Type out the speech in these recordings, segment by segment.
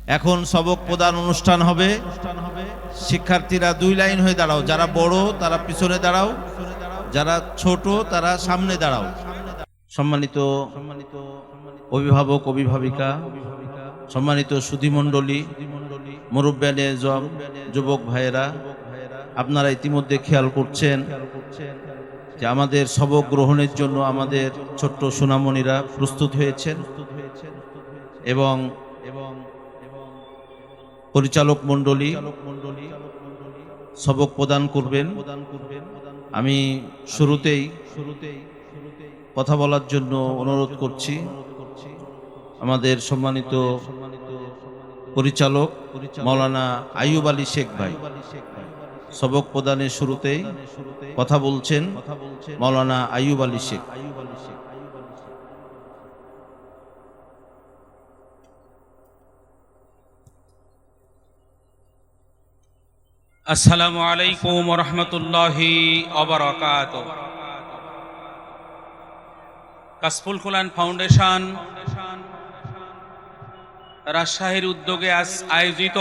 এখন সবক প্রদান অনুষ্ঠান হবে। শিক্ষার্থীরা দুই লাইন হয়ে দাঁড়াও, যারা বড় তারা পিছনে দাঁড়াও, যারা ছোট তারা সামনে দাঁড়াও। সম্মানিত অভিভাবক অভিভাবিকা, সম্মানিত সুধীমণ্ডলী, মুরব্বিয়ানে আজম, যুবক ভাইয়েরা, আপনারা ইতিমধ্যে খেয়াল করছেন যে আমাদের সবক গ্রহণের জন্য আমাদের ছোট্ট সোনামণিরা প্রস্তুত হয়েছেন এবং পরিচালক মণ্ডলী সবক প্রদান করবেন। আমি শুরুতেই কথা বলার জন্য অনুরোধ করছি আমাদের সম্মানিত পরিচালক মাওলানা আইয়ুব আলী শেখ ভাই। সবক প্রদানের শুরুতেই কথা বলছেন মাওলানা আইয়ুব আলী শেখ। আসসালামু আলাইকুম ওয়া রাহমাতুল্লাহি ওয়া বারাকাতুহু। কাশফুল কুরআন ফাউন্ডেশন রাজশাহীর উদ্যোগে আয়োজিত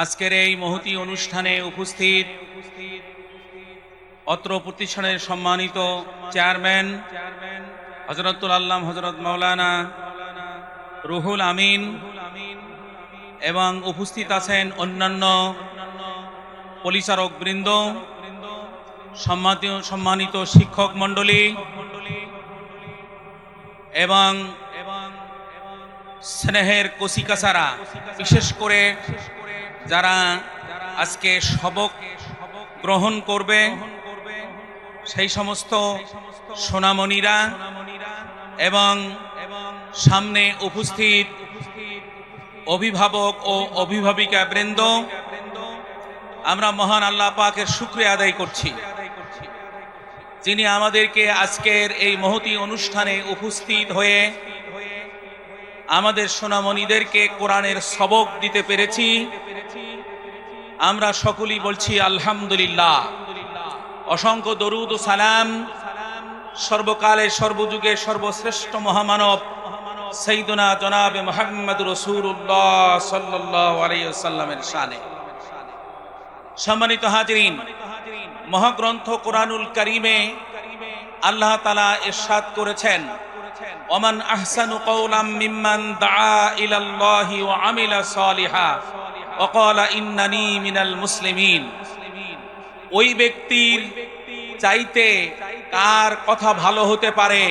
আজকের এই মহতী অনুষ্ঠানে উপস্থিত অত্র প্রতিষ্ঠানের সম্মানিত চেয়ারম্যান হযরতুল আল্লামা হযরত মাওলানা রুহুল আমিন এবং উপস্থিত আছেন অন্যান্য পরিচারক বৃন্দ, সম্মানিত শিক্ষক মণ্ডলী এবং স্নেহের কচিকাচারা, বিশেষ করে যারা আজকে সবক গ্রহণ করবে সেই সমস্ত সোনামণিরা এবং সামনে উপস্থিত অভিভাবক ও অভিভাবিকা বৃন্দ, আমরা মহান আল্লাহ পাকের শুকরিয়া আদায় করছি যিনি আমাদেরকে আজকের এই মহতী অনুষ্ঠানে উপস্থিত হয়ে আমাদের সোনামণিদেরকে কোরআনের সবক দিতে পেরেছি। আমরা সকলেই বলছি আলহামদুলিল্লাহ। অসংখ্য দরুদ ও সালাম সর্বকালে সর্বযুগে সর্বশ্রেষ্ঠ মহামানব সাইয়্যিদুনা জনাবে মুহাম্মদুর রাসূলুল্লাহ সাল্লাল্লাহু আলাইহি ওয়াসাল্লামের শানে। সম্মানিত হাজিরিন, মহাগ্রন্থ কোরআনুল কারীমে আল্লাহ তাআলা ইরশাদ করেছেন, ওমান আহসানু কওলাম মিম্মান দাআ ইলাল্লাহি ওয়া আমিলা সালিহা ওয়া ক্বালা ইন্নানি মিনাল মুসলিমিন। ওই ব্যক্তির চাইতে কার কথা ভালো হতে পারে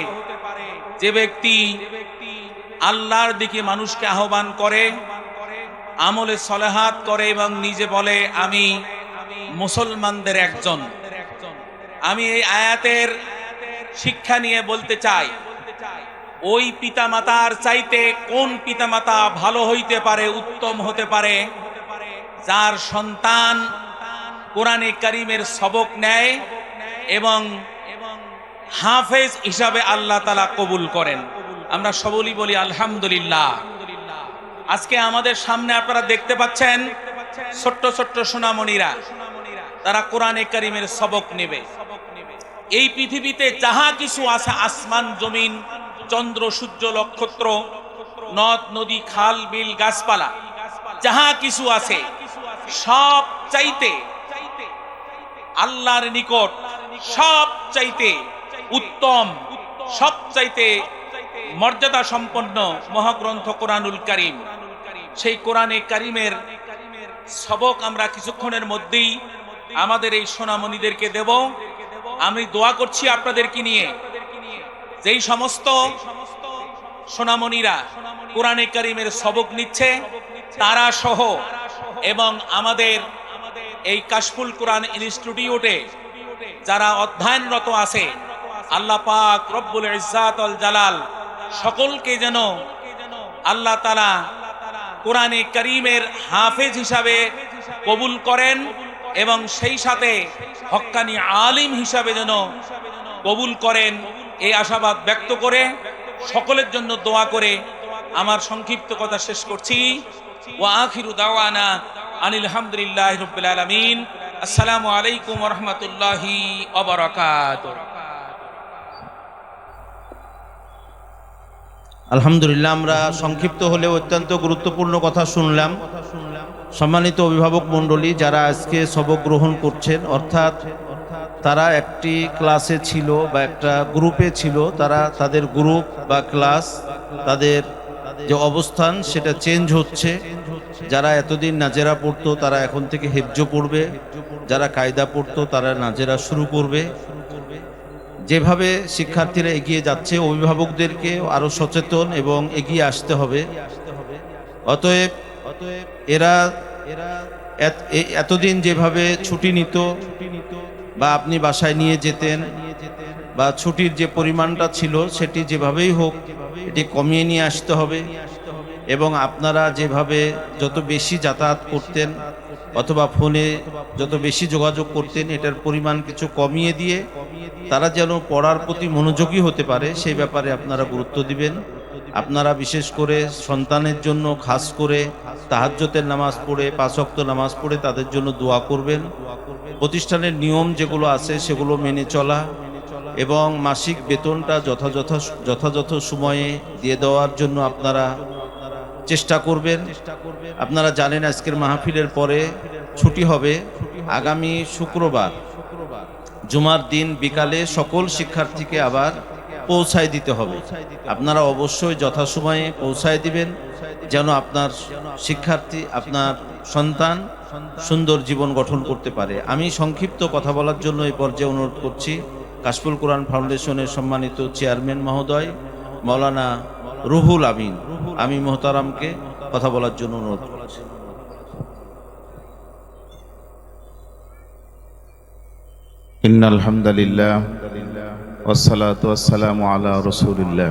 যে ব্যক্তি আল্লাহর দিকে মানুষকে আহ্বান করে, আমলে সলেহাত করে এবং নিজে বলে আমি মুসলমানদের একজন। আমি এই আয়াতের শিক্ষা নিয়ে বলতে চাই, ওই পিতামাতার চাইতে কোন পিতামাতা ভালো হইতে পারে, উত্তম হতে পারে, যার সন্তান কোরআনে কারীমের সবক নেয় এবং হাফেজ হিসাবে আল্লাহ তাআলা কবুল করেন। আমরা সবই বলি আলহামদুলিল্লাহ। আজকে আমাদের সামনে আপনারা দেখতে পাচ্ছেন ছোট্ট ছোট্ট সোনামণিরা, তারা কোরআনে কারীমের সবক নেবে। এই পৃথিবীতে যাহা কিছু আছে, আসমান জমিন, চন্দ্র সূর্য নক্ষত্র, নদ নদী খাল বিল গাছপালা, যাহা কিছু আছে সব চাইতে আল্লাহর নিকট সব চাইতে উত্তম, সব চাইতে মর্যাদা সম্পন্ন মহাগ্রন্থ কোরআনুল কারীম। সেই কোরআনে কারীমের সবক আমরা কিছুক্ষণের মধ্যেই আমাদের এই সোনামণিদেরকে দেব। আমি দোয়া করছি আপনাদেরকে নিয়ে, যেই সমস্ত সোনামণিরা কোরআনে কারীমের সবক নিচ্ছে তারা সহ এবং আমাদের এই কাশফুল কোরআন ইনস্টিটিউটে যারা অধ্যয়নরত আছে, আল্লাহ পাক রব্বুল ইজ্জাত ওয়াল জালাল সকলকে যেন আল্লাহ তাআলা কোরআনে কারীমের হাফেজ হিসাবে কবুল করেন এবং সেই সাথে হক্কানি আলিম হিসাবে যেন কবুল করেন, এই আশাবাদ ব্যক্ত করে সকলের জন্য দোয়া করে আমার সংক্ষিপ্ত কথা শেষ করছি। ওয়া আখিরু দাওয়ানা আনিল হামদুলিল্লাহি রাব্বিল আলামিন। আসসালামু আলাইকুম ওয়া রাহমাতুল্লাহি ওয়া বারাকাতুহু। আলহামদুলিল্লাহ, আমরা সংক্ষিপ্ত হলেও অত্যন্ত গুরুত্বপূর্ণ কথা শুনলাম। সম্মানিত অভিভাবক মণ্ডলী, যারা আজকে সবক গ্রহণ করছেন, অর্থাৎ তারা একটি ক্লাসে ছিল বা একটা গ্রুপে ছিল, তারা তাদের গ্রুপ বা ক্লাস, তাদের যে অবস্থান সেটা চেঞ্জ হচ্ছে। যারা এতদিন নাজেরা পড়তো তারা এখন থেকে হেফজ পড়বে, যারা কায়দা পড়তো তারা নাজেরা শুরু করবে। যেভাবে শিক্ষার্থীরা এগিয়ে যাচ্ছে, অভিভাবকদেরকে আরো সচেতন এবং এগিয়ে আসতে হবে। অতএব এরা এতদিন যেভাবে ছুটি নিত বা আপনি বাসায় নিয়ে যেতেন, বা ছুটির যে পরিমাণটা ছিল সেটি যেভাবেই হোক এটি কমিয়ে নিয়ে আসতে হবে। এবং আপনারা যেভাবে যত বেশি যাতায়াত করতেন অথবা ফোনে যত বেশি যোগাযোগ করতেন, এটার পরিমাণ কিছু কমিয়ে দিয়ে তারা যেন পড়ার প্রতি মনোযোগী হতে পারে সেই ব্যাপারে আপনারা গুরুত্ব দিবেন। আপনারা বিশেষ করে সন্তানের জন্য খাস করে তাহাজ্জুদের নামাজ পড়ে, 5 ওয়াক্ত নামাজ পড়ে তাদের জন্য দোয়া করবেন। প্রতিষ্ঠানের নিয়ম যেগুলো আছে সেগুলো মেনে চলা এবং মাসিক বেতনটা যথাযথ সময়ে দিয়ে দেওয়ার জন্য আপনারা চেষ্টা করবেন। আপনারা জানেন আজকের মাহফিলের পরে ছুটি হবে। আগামী শুক্রবার জুমার দিন বিকালে সকল শিক্ষার্থীকে আবার পৌঁছায় দিতে হবে। আপনারা অবশ্যই যথাসময়ে পৌঁছায় দিবেন যেন আপনার শিক্ষার্থী, আপনার সন্তান সুন্দর জীবন গঠন করতে পারে। আমি সংক্ষিপ্ত কথা বলার জন্য এই পর্যায়ে অনুরোধ করছি কাশফুল কোরআন ফাউন্ডেশনের সম্মানিত চেয়ারম্যান মহোদয় মাওলানা রুহুল আমিন, আমি মোহতারামকে কথা বলার জন্য অনুরোধ করছি। ইন্নাল হামদালিল্লাহ ওয়াসসালাতু ওয়াসসালামু আলা রাসূলিল্লাহ।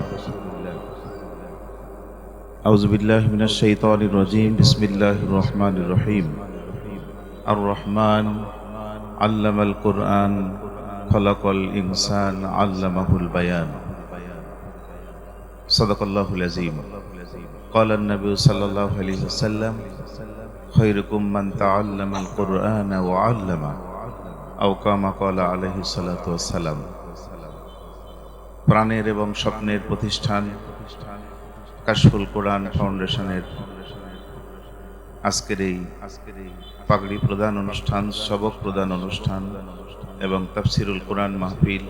আউযু বিল্লাহি মিনাশ শাইতানির রাজীম। বিসমিল্লাহির রহমানির রহিম। আর রহমান আল্লামাল কুরআন খালাকাল ইনসান আল্লামাহুল বায়ান। সাদাকাল্লাহুল আযীম। قال النبي صلى الله عليه وسلم خيركم من تعلم القرآن وعلمه أو كما قال عليه الصلاة والسلام। প্রাণের এবং স্বপ্নের প্রতিষ্ঠান কাশফুল কোরআন ফাউন্ডেশনের আজকের এই পাগড়ি প্রদান অনুষ্ঠান, সবক প্রদান অনুষ্ঠান এবং তাফসিরুল কোরআন মাহফিল,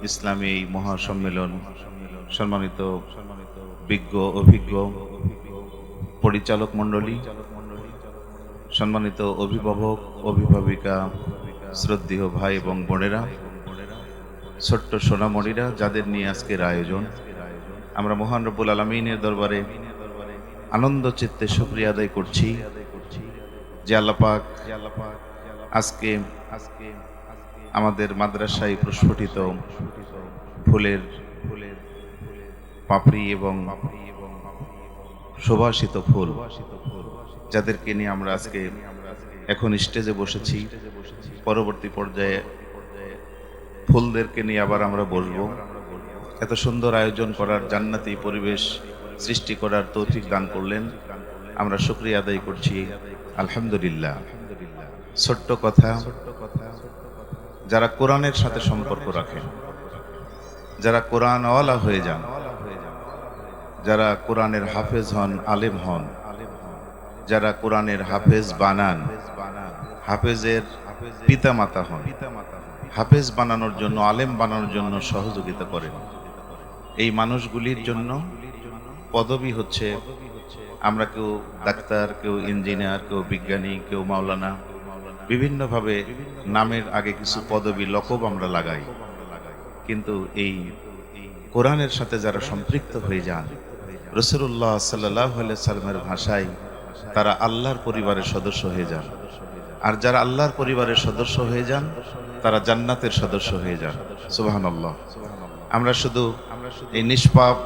ইসলামী এই মহাসম্মেলন, সম্মানিত বিজ্ঞ অভিজ্ঞ পরিচালক মণ্ডলী, সম্মানিত অভিভাবক অভিভাবিকা, শ্রদ্ধেয় ভাই এবং বোনেরা, ছোট্ট সোনামণিরা, যাদের নিয়ে আজকের আয়োজন, আমরা মহান রব্বুল আলামিনের দরবারে আনন্দ চিত্তে শুকরিয়া আদায় করছি যে আল্লাহ পাক আজকে আমাদের মাদ্রাসায় প্রস্ফুটিত ফুলের পাপড়ি এবং সুবাসিত ফুল, যাদেরকে নিয়ে আমরা আজকে এখন স্টেজে বসেছি, পরবর্তী পর্যায়ে ফুলদেরকে নিয়ে আবার আমরা বসবো। এত সুন্দর আয়োজন করার, জান্নাতি পরিবেশ সৃষ্টি করার তৌফিক দান করলেন, আমরা শুকরিয়া আদায় করছি আলহামদুলিল্লাহ। ছোট্ট কথা, যারা কোরআনের সাথে সম্পর্ক রাখেন, যারা কোরআনওয়ালা হয়ে যান, যারা কোরআনের হাফেজ হন, আলেম হন, যারা কোরআনের হাফেজ বানান, হাফেজের পিতা মাতা হন, হাফেজ বানানোর জন্য, আলেম বানানোর জন্য সহযোগিতা করেন, এই মানুষগুলির জন্য পদবি হচ্ছে, আমরা কেউ ডাক্তার, কেউ ইঞ্জিনিয়ার, কেউ বিজ্ঞানী, কেউ মাওলানা, বিভিন্নভাবে নামের আগে কিছু পদবি লকব আমরা লাগাই। কিন্তু এই কোরআনের সাথে যারা সম্পৃক্ত হয়ে যান, রাসূলুল্লাহ সাল্লাল্লাহু আলাইহি সাল্লামের ভাষায় তারা আল্লাহর পরিবারের সদস্য হয়ে যান। আর যারা আল্লাহর পরিবারের সদস্য হয়ে যান তারা জান্নাতের সদস্য হয়ে যান। সুবহানাল্লাহ। আমরা শুধু এই নিষ্পাপ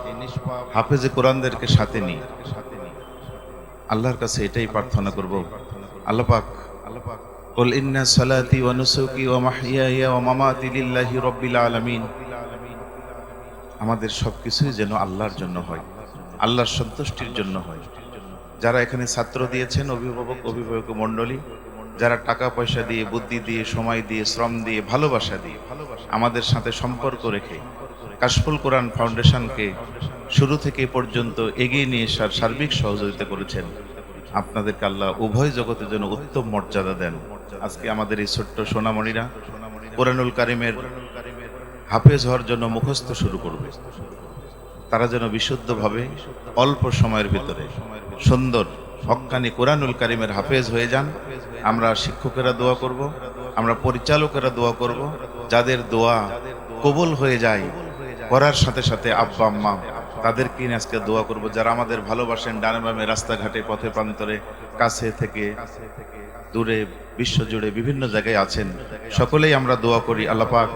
হাফেজে কোরআনদেরকে সাথে নিই, আল্লাহর কাছে এটাই প্রার্থনা করব, আল্লাহ পাক কুল ইন্না সালাতি ওয়া নুসুকি ওয়া মাহইয়ায়া ওয়া মামাতি লিল্লাহি রাব্বিল আলামিন, আমাদের সবকিছুই যেন আল্লাহর জন্য হয়, আল্লাহর সন্তুষ্টির জন্য হয়। যারা এখানে ছাত্র দিয়েছেন, অভিভাবক মণ্ডলী, যারা টাকা পয়সা দিয়ে, বুদ্ধি দিয়ে, সময় দিয়ে, শ্রম দিয়ে, ভালোবাসা দিয়ে আমাদের সাথে সম্পর্ক রেখে কাশফুল কোরআন ফাউন্ডেশনকে শুরু থেকে এ পর্যন্ত এগিয়ে নিয়ে আসার সার্বিক সহযোগিতা করেছেন। আপনাদেরকে আল্লাহ উভয় জগতের জন্য উত্তম মর্যাদা দেন। আজকে আমাদের এই ছোট্ট সোনামণিরা কোরআনুল কারিমের হাফেজ হওয়ার জন্য মুখস্থ শুরু করবে। তারা যেন বিশুদ্ধভাবে অল্প সময়ের ভিতরে সুন্দর হক্কানি কোরআনুল কারিমের হাফেজ হয়ে যান। আমরা শিক্ষকেরা দোয়া করব, আমরা পরিচালকেরা দোয়া করব, যাদের দোয়া কবুল হয়ে যায় করার সাথে সাথে আব্বা আম্মা তাদেরকে নিয়ে আজকে দোয়া করব। যারা আমাদের ভালোবাসেন ডানে বামে রাস্তাঘাটে পথে প্রান্তরে কাছে থেকে দূরে বিশ্বজুড়ে বিভিন্ন জায়গায় আছেন, সকলেই আমরা দোয়া করি আল্লাহ পাক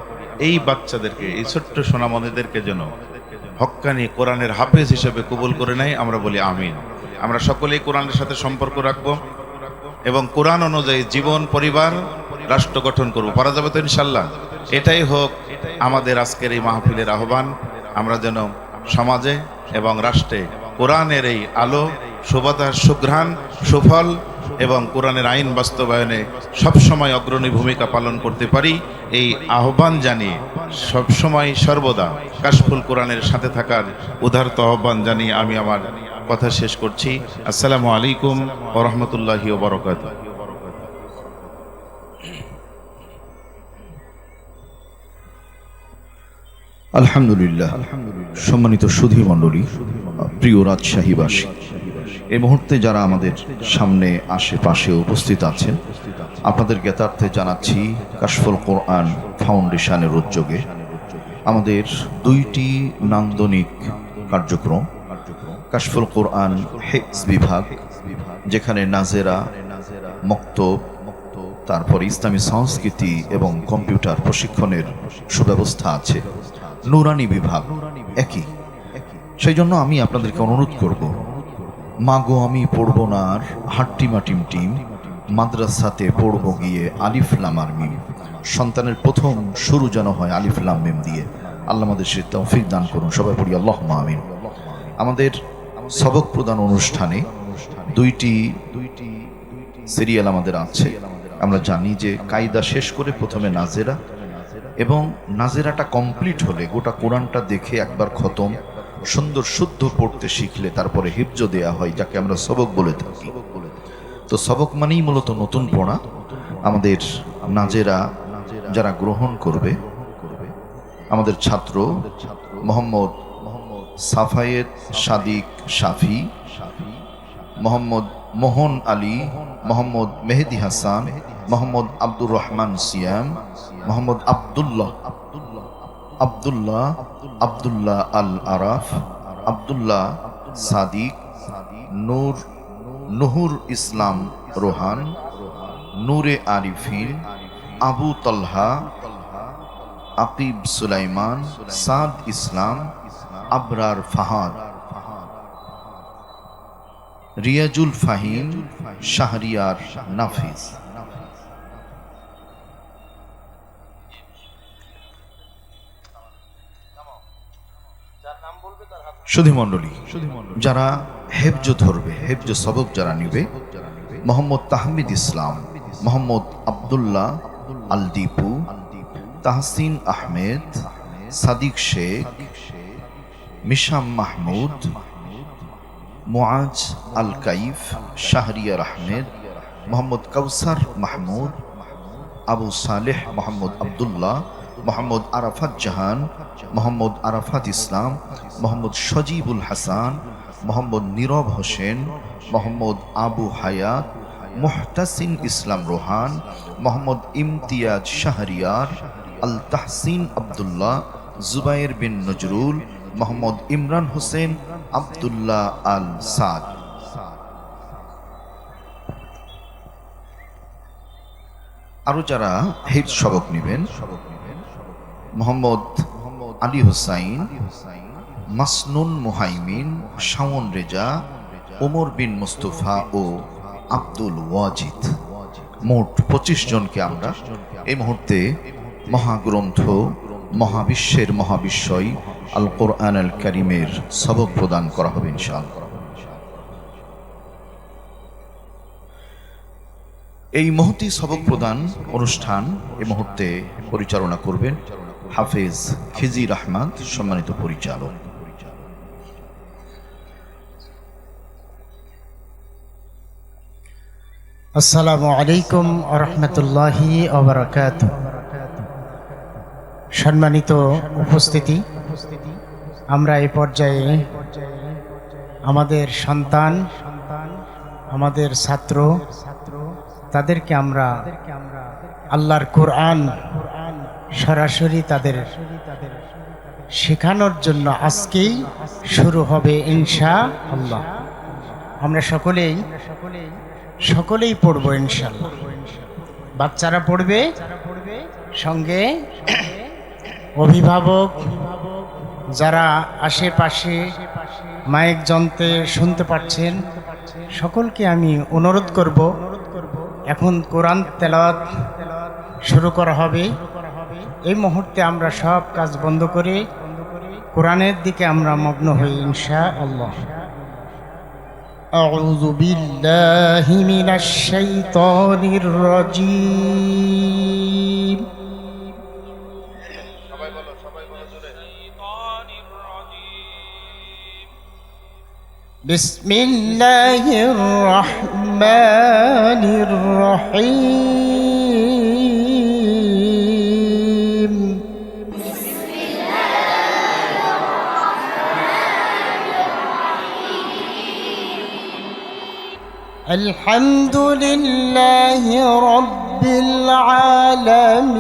এই বাচ্চাদেরকে, এই ছোট্ট সোনামণিদেরকে যেন হক্কানি কোরআনের হাফেজ হিসেবে কবুল করে নেয়। আমরা বলি আমিন। আমরা সকলেই কোরআনের সাথে সম্পর্ক রাখব এবং কোরআন অনুযায়ী জীবন, পরিবার, রাষ্ট্র গঠন করব। পারা যাবে তো ইনশাল্লাহ? এটাই হোক আমাদের আজকের এই মাহফিলের আহ্বান। আমরা যেন সমাজে এবং রাষ্ট্রে কোরআনের এই আলো, সুবাতাস, সুঘ্রাণ, সুফল এবং কোরআনের আইন বাস্তবায়নে সবসময় অগ্রণী ভূমিকা পালন করতে পারি, এই আহ্বান জানিয়ে সবসময় সর্বদা কাশফুল কোরআনের সাথে থাকার উদারত আহ্বান জানিয়ে আমি আমার কথা শেষ করছি। আসসালামু আলাইকুম ওয়া রাহমাতুল্লাহি ওয়া বারাকাতুহু। আলহামদুলিল্লাহ। সম্মানিত সুধী মণ্ডলী, প্রিয় রাজশাহীবাসী, এই মুহূর্তে যারা আমাদের সামনে আশেপাশে উপস্থিত আছেন, আপনাদের জ্ঞাতার্থে জানাচ্ছি কাশফুল কোরআন ফাউন্ডেশনের উদ্যোগে আমাদের দুইটি নান্দনিক কার্যক্রম, কাশফুল কোরআন হেফজ বিভাগ, যেখানে নাজেরা, মক্তব, তারপর ইসলামী সংস্কৃতি এবং কম্পিউটার প্রশিক্ষণের সুব্যবস্থা আছে। নুরানি বিভাগ একই। সেই জন্য আমি আপনাদেরকে অনুরোধ করব, মাগো আমি পড়ব না আর হাট্টিমাটিম টিম, মাদ্রাসাতে পড়ব গিয়ে আলিফ লাম আর মিম। সন্তানের প্রথম শুরু যেন হয় আলিফ লাম মিম দিয়ে। আল্লাহ আমাদের সে তৌফিক দান করুন। সবাই পড়ি আল্লাহুম্মা আমিন। আমাদের সবক প্রদান অনুষ্ঠানে দুইটি সিরিয়াল আমাদের আছে। আমরা জানি যে কায়দা শেষ করে প্রথমে নাজেরা, এবং নাজেরাটা কমপ্লিট হলে গোটা কোরআনটা দেখে একবার খতম সুন্দর শুদ্ধ পড়তে শিখলে তারপরে হিফজ দেয়া হয়, যাকে আমরা সবক বলে থাকি। তো সবক মানেই মূলত নতুন পড়া। আমাদের নাজেরা যারা গ্রহণ করবে, আমাদের ছাত্র মোহাম্মদ সাফায়েত সাদিক শাফি, মোহাম্মদ মোহন আলী, মোহাম্মদ মেহেদি হাসান, মোহাম্মদ আব্দুর রহমান সিয়াম, মোহাম্মদ আব্দুল্লাহ আল আরাফ, আব্দুল্লাহ সাদিক, নুহুর ইসলাম রোহান, নূরে আরিফিন, আবু তলহা, আকিব সুলাইমান, সাদ ইসলাম, আবরার ফাহাদ, রিয়াজুল ফাহিম, শাহরিয়ার নাফিজ। সুধী মণ্ডলী, যারা হেফজ ধরবে, হেফজ সবক যারা নিবে, মোহাম্মদ তাহমিদ ইসলাম, মোহাম্মদ আব্দুল্লাহ আল দীপু, তাহসিন আহমেদ, সাদিক শেখ, মিশাম মাহমুদ, মুআজ আল কাইফ, শাহরিয়ার আহমেদ, মোহাম্মদ কাউসার মাহমুদ, আবু সালেহ মোহাম্মদ আব্দুল্লাহ, মোহাম্মদ আরাফাত জাহান, মোহাম্মদ আরাফাত ইসলাম, মোহাম্মদ সজিবুল হাসান, মোহাম্মদ নীরব হোসেন, মোহাম্মদ আবু হায়াত, মুহতাসিন ইসলাম রোহান, মোহাম্মদ ইমতিয়াজ শাহরিয়ার, আল তাহসিন আব্দুল্লাহ, জুবাইর বিন নজরুল, মোহাম্মদ ইমরান হোসেন, আব্দুল্লাহ আল সাদ। আরো যারা হিফজ সবক নেবেন, মোহাম্মদ আলী হোসাইন, মাসনুন মুহাইমিন, শাওন রেজা, ওমর বিন মুস্তফা ও আব্দুল ওয়াজিদ। মোট 25 জনকে আমরা এই মুহূর্তে মহাগ্রন্থ, মহাবিশ্বের মহাবিশ্বয় আল কোরআন আল কারিমের সবক প্রদান করা হবে ইনশাআল্লাহ। এই মহতি সবক প্রদান অনুষ্ঠান এই মুহূর্তে পরিচালনা করবেন হাফেজ খিজির আহমদ, সম্মানিত পরিচালক। আসসালামু আলাইকুম ওয়া রাহমাতুল্লাহি ওয়া বারাকাতুহু। সম্মানিত উপস্থিতি, আমরা এই পর্যায়ে আমাদের সন্তান, আমাদের ছাত্র, তাদেরকে আমরা আল্লাহর কোরআন সরাসরি তাদের শেখানোর জন্য আজকেই শুরু হবে ইনশাআল্লাহ। আমরা সকলেই পড়বো ইনশাআল্লাহ। বাচ্চারা পড়বে, সঙ্গে অভিভাবক যারা আশেপাশে মাইক যন্ত্রে শুনতে পাচ্ছেন, সকলকে আমি অনুরোধ করব, এখন কোরআন তেলাওয়াত শুরু করা হবে। এই মুহূর্তে আমরা সব কাজ বন্ধ করে কোরআনের দিকে আমরা মগ্ন হই ইনশাআল্লাহ। أعوذ بالله من الشيطان الرجيم بسم الله الرحمن الرحيم الحمد لله رب العالمين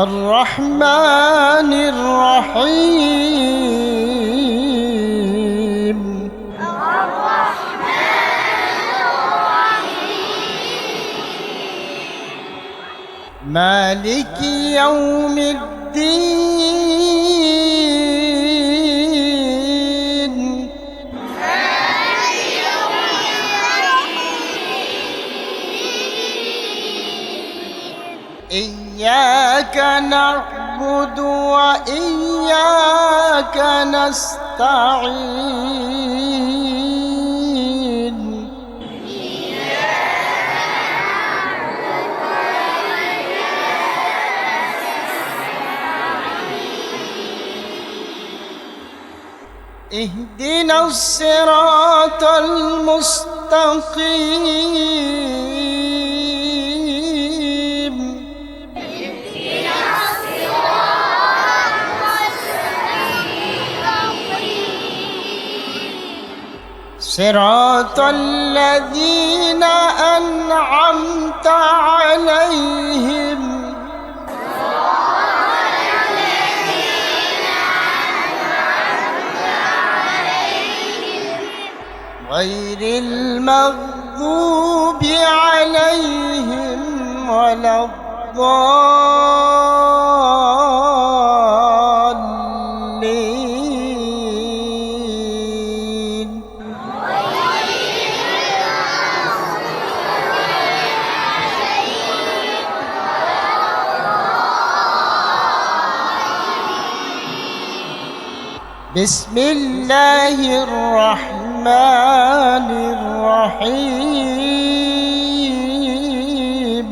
الرحمن الرحيم مالك يوم الدين إياك نعبد وإياك نستعين اهدنا الصراط المستقيم صراط الذين أنعمت عليهم غير المغضوب عليهم ولا الضالين بسم الله الرحمن الرحيم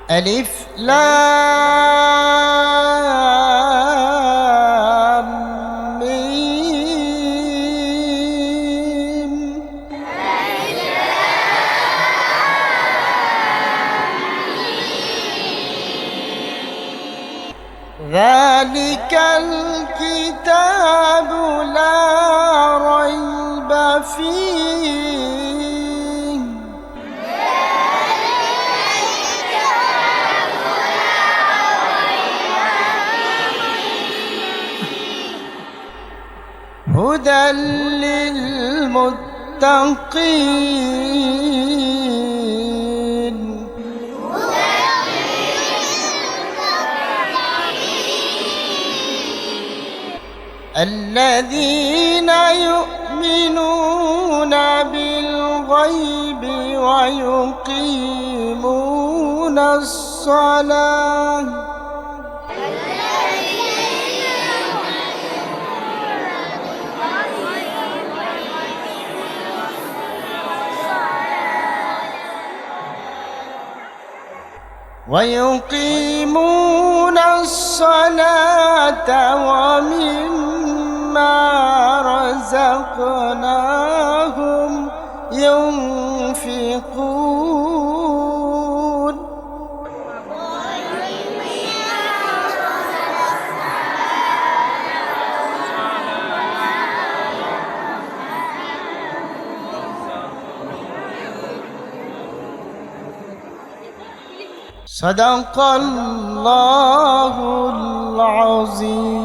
ألف لام ميم ذلك الكتاب لا ريب فيه هدى للمتقين الذين يؤمنون بالغيب الغيب ويقيمون الصلاة ويقيمون الصلاة ومما رزقناهم ينفقون صدق الله العظيم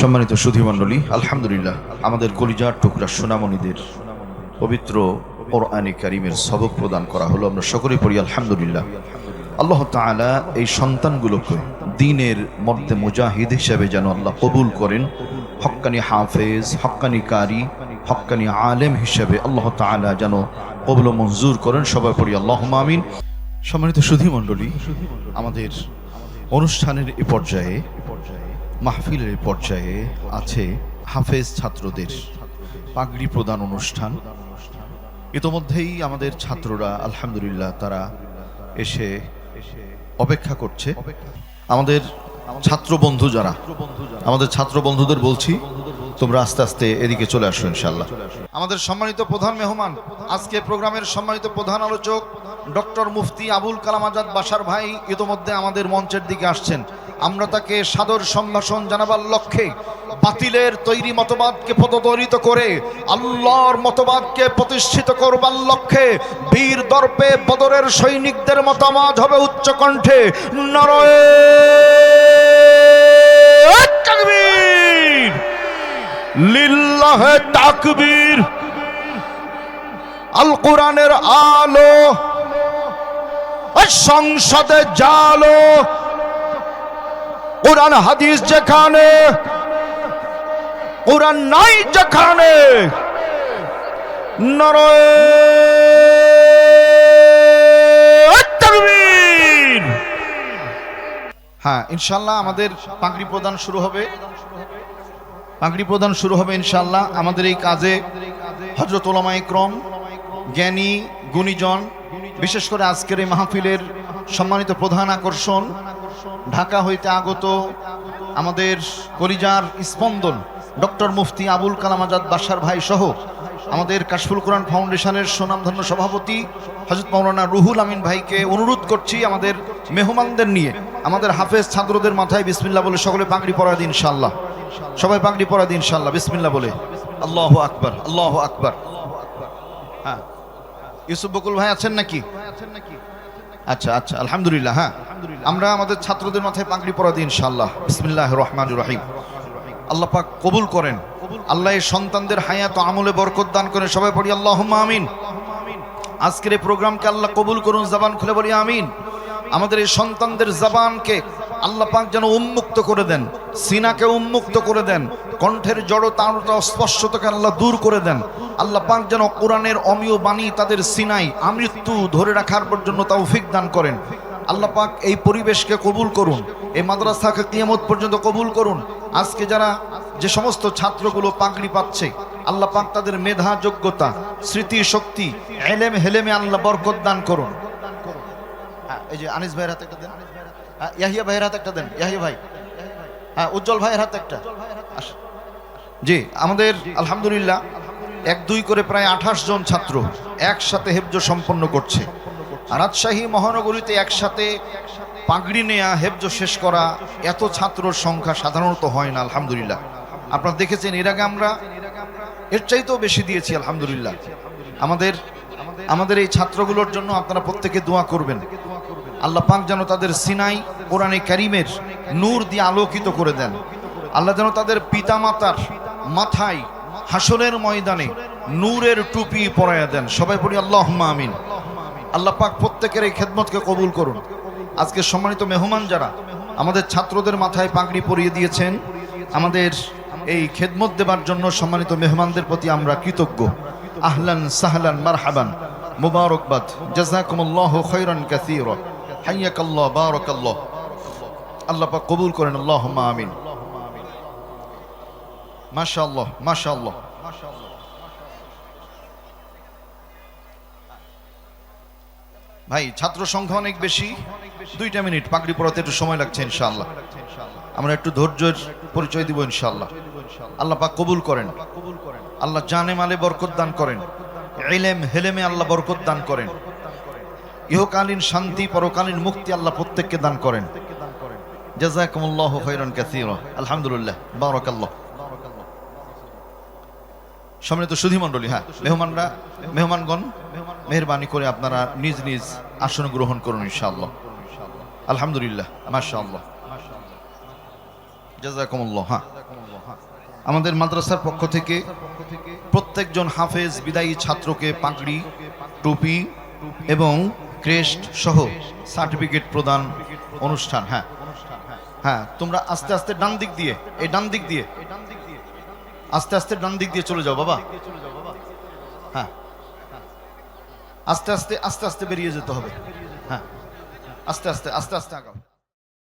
সম্মানিত সুধীমণ্ডলী, আলহামদুলিল্লাহ আমাদের কলিজার টুকরা সোনামণিদের পবিত্র কোরআনে কারীমের সবক প্রদান করা হলো। আমরা সকলে পড়ি আলহামদুলিল্লাহ। আল্লাহ তাআলা এই সন্তানগুলোকে দ্বীনের মধ্যে মুজাহিদ হিসেবে যেন আল্লাহ কবুল করেন, হক্কানি হাফেজ, হক্কানি কারি, হক্কানি আলেম হিসেবে আল্লাহ তাআলা যেন কবুল ও মঞ্জুর করেন। সবাই পড়ি আল্লাহুম্মা আমিন। সম্মানিত সুধীমণ্ডলী, আমাদের অনুষ্ঠানের এ পর্যায়ে, মাহফিলের এই পর্যায়ে আছে হাফেজ ছাত্রদের পাগড়ি প্রদান অনুষ্ঠান। ইতোমধ্যেই আমাদের ছাত্ররা আলহামদুলিল্লাহ তারা এসে অপেক্ষা করছে। আমাদের ছাত্র বন্ধু যারা, আমাদের ছাত্র বন্ধুদের বলছি তোমরা আস্তে আস্তে এদিকে চলে আসো ইনশাআল্লাহ। আমাদের সম্মানিত প্রধান মেহমান, আজকে প্রোগ্রামের সম্মানিত প্রধান আলোচক ডক্টর মুফতি আবুল কালাম আজাদ বাশার ভাই ইতোমধ্যে আমাদের মঞ্চের দিকে আসছেন। আমরা তাকে সাদর সম্ভাষণ জানাবার লক্ষ্যে বাতিলের তৈরি মতবাদকে পদদলিত করে আল্লাহর মতবাদকে প্রতিষ্ঠিত করবার লক্ষ্যে বীর দর্পে বদরের সৈনিকদের মতামত হবে উচ্চ কণ্ঠে নারায়ে তাকবীর, লিল্লাহে তাকবীর। আল কোরআনের আলো সংসদে জালো, কোরআন হাদিস যেখানে, কোরআন নাই যেখানে, নারায়ে তাকবীর। হ্যাঁ, ইনশাআল্লাহ আমাদের পাগড়ি প্রদান শুরু হবে, পাগড়ি প্রদান শুরু হবে ইনশাআল্লাহ। আমাদের এই কাজে হযরত উলামায়ে ইকরাম, জ্ঞানী গুণীজন, বিশেষ করে আজকের এই মাহফিলের সম্মানিত প্রধান আকর্ষণ ঢাকা হইতে আগত আমাদের কলিজার স্পন্দন ডক্টর মুফতি আবুল কালাম আজাদ বাশার ভাই সহ আমাদের কাশফুল কোরআন ফাউন্ডেশনের সুনামধন্য সভাপতি হযরত মাওলানা রুহুল আমিন ভাইকে অনুরোধ করছি আমাদের মেহমানদের নিয়ে আমাদের হাফেজ ছাত্রদের মাথায় বিসমিল্লাহ বলে সকলে পাগড়ি পরা দিন ইনশাআল্লাহ। সবাই পাগড়ি পরা দিন ইনশাআল্লাহ, বিসমিল্লাহ বলে। আল্লাহু আকবার, আল্লাহু আকবার। হ্যাঁ, ইউসুফ বকুল ভাই আছেন নাকি? আচ্ছা আচ্ছা, আলহামদুলিল্লাহ। হ্যাঁ, আমরা আমাদের ছাত্রদের মাথায় পাগড়ি পরা দিই ইনশাআল্লাহ। বিসমিল্লাহির রহমানির রহিম। আল্লাহ পাক কবুল করেন, আল্লাহ এই সন্তানদের হায়াত ও আমলে বরকত দান করেন। সবাই পড়ি আল্লাহুম্মা আমিন। আজকের এই প্রোগ্রামকে আল্লাহ কবুল করুন, জবান খুলে বলি আমিন। আমাদের এই সন্তানদের জবানকে আল্লাহ পাক যেন উন্মুক্ত করে দেন, সিনাকে উন্মুক্ত করে দেন, কণ্ঠের জড়তা অস্পষ্টতাকে আল্লাহ দূর করে দেন। আল্লাহ পাক যেন কোরআনের অমীয় বাণী তাদের সিনাই আমৃত্যু ধরে রাখার জন্য তৌফিক দান করেন। আল্লাহ পাক এই পরিবেশকে কবুল করুন, এই মাদ্রাসাকে কিয়ামত পর্যন্ত কবুল করুন। আজকে যারা যে সমস্ত ছাত্রগুলো পাগড়ি পাচ্ছে, আল্লাহ পাক তাদের মেধা, যোগ্যতা, স্মৃতি শক্তি, এলেম হেলেমে আল্লাহ বরকত দান করুন। এই যে আনিস ভাইয়ের হাতে একটা দেন, ইয়াহিয়া ভাইয়ের হাতে একটা দেন, ইয়াহিয়া ভাই। হ্যাঁ, উজ্জ্বল ভাইয়ের হাতে একটা। জি, আমাদের আলহামদুলিল্লাহ 1-2 করে প্রায় 28 জন ছাত্র একসাথে হেফজ সম্পন্ন করছে। রাজশাহী মহানগরীতে একসাথে পাগড়ি নেয়া, হেফজ শেষ করা এত ছাত্রর সংখ্যা সাধারণত হয় না আলহামদুলিল্লাহ। আপনারা দেখেছেন এর আগে আমরা এর চাইতেও বেশি দিয়েছি আলহামদুলিল্লাহ। আমাদের এই ছাত্রগুলোর জন্য আপনারা প্রত্যেকে দোয়া করবেন। আল্লাহ পাক যেন তাদের সিনাই কোরআনে কারীমের নূর দিয়ে আলোকিত করে দেন। আল্লাহ যেন তাদের পিতামাতার মাথায় হাসরের ময়দানে নূরের টুপি পরাইয়া দেন। সবাই পড়ি আল্লাহুম্মা আমিন। আল্লাহ পাক প্রত্যেকের এই খেদমতকে কবুল করুন। আজকে সম্মানিত মেহমান যারা আমাদের ছাত্রদের মাথায় পাগড়ি পরিয়ে দিয়েছেন, আমাদের এই খেদমত দেবার জন্য সম্মানিত মেহমানদের প্রতি আমরা কৃতজ্ঞ। আহলান সাহলান মারহাবান মুবারকবাদ, জাযাকুমুল্লাহু খাইরান কাসীরা, হাইয়াকাল্লাহ, বারাকাল্লাহ। আল্লাহ পাক কবুল করেন, আল্লাহুম্মা আমিন। মাশাআল্লাহ, মাশাআল্লাহ। ভাই ছাত্র সংখ্যা অনেক বেশি, 2টা মিনিট পাগড়ি পরাতে একটু সময় লাগছে ইনশাআল্লাহ। আমরা একটু ধৈর্যের পরিচয় দিব ইনশাআল্লাহ। আল্লাহ পাক কবুল করেন, আল্লাহ জানে মালে বরকত দান করেন, ইলম হেলেমে আল্লাহ বরকত দান করেন, ইহকালীন শান্তি পরকালীন মুক্তি আল্লাহ প্রত্যেককে দান করেন। জাযাকুমুল্লাহু খাইরান কাসীরা। আলহামদুলিল্লাহ, বারাকাল্লাহ। সম্মানিত সুধী মণ্ডলী, হ্যাঁ মেহমানগণ মেহেরবানি করে আপনারা নিজ নিজ আসন গ্রহণ করুন ইনশাআল্লাহ। আলহামদুলিল্লাহ, মাশাআল্লাহ, জাযাকুমুল্লাহ। হ্যাঁ, আমাদের মাদ্রাসার পক্ষ থেকে প্রত্যেকজন হাফেজ বিদায়ী ছাত্রকে পাগড়ি, টুপি এবং ক্রেস্ট সহ সার্টিফিকেট প্রদান অনুষ্ঠান। হ্যাঁ হ্যাঁ, তোমরা আস্তে আস্তে ডান দিক দিয়ে, এই ডান দিক দিয়ে আস্তে আস্তে ডান দিক দিয়ে চলে যাও বাবা। হ্যাঁ, আস্তে আস্তে আস্তে আস্তে বেরিয়ে যেতে হবে। হ্যাঁ, আস্তে আস্তে আস্তে আস্তে আগাও।